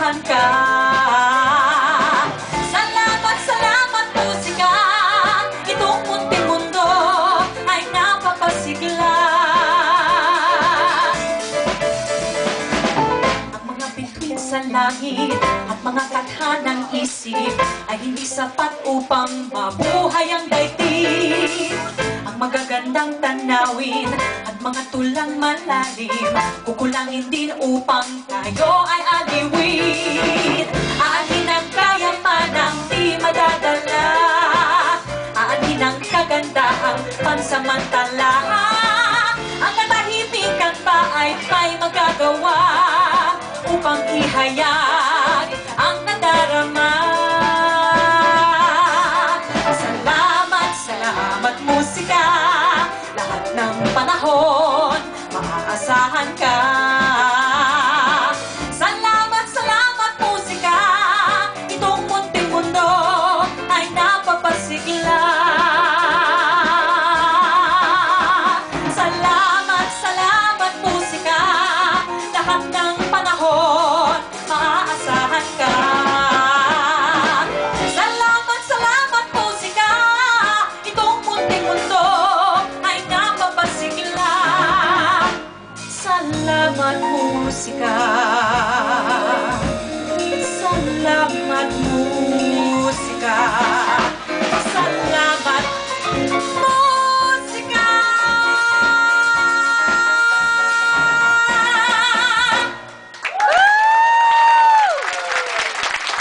maasahan ka. Salamat, salamat musika, itong munting mundo ay napapasigla. Ang mga bituin sa langit at mga kathanang isip ay hindi sapat upang mabuhay ang daigdig. Ang magagandang tanawin at mga tulang malalim kukulangin din upang tayo ay aliwin. Aanin ang kayamanang di madadala, aanin ang kagandahang pansamantala. Ang katahimikan ba ay may magagawa upang ihayag ang nadarama. Salamat, salamat musika, lahat ng panahon maaasahan ka. Salamat, salamat musika, itong munting mundo ay napapasigla. Salamat, salamat musika, lahat ng panahon maaasahan ka. Salamat, salamat musika, itong munting mundo ay napapasigla. Salamat musika.